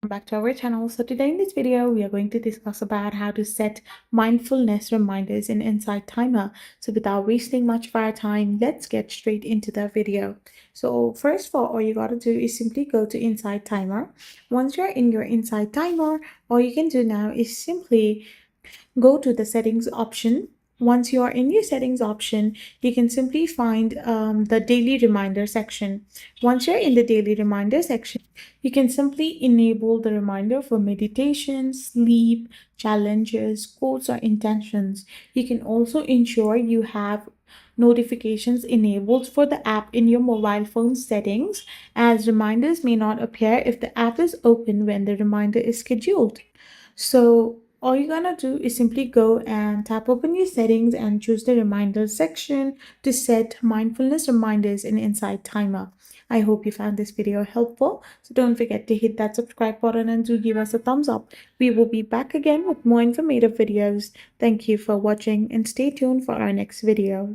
Back to our channel. So today in this video we are going to discuss about how to set mindfulness reminders in Insight Timer. So without wasting much of our time, let's get straight into the video. So first of all you gotta do is simply go to Insight Timer. Once you're in your Insight Timer, all you can do now is simply go to the settings option. Once you are in your settings option, you can simply find the daily reminder section. Once you're in the daily reminder section, you can simply enable the reminder for meditation, sleep, challenges, quotes, or intentions. You can also ensure you have notifications enabled for the app in your mobile phone settings, as reminders may not appear if the app is open when the reminder is scheduled. So all you're gonna do is simply go and tap open your settings and choose the reminders section to set mindfulness reminders in Insight Timer. I hope you found this video helpful. So don't forget to hit that subscribe button and do give us a thumbs up. We will be back again with more informative videos. Thank you for watching and stay tuned for our next video.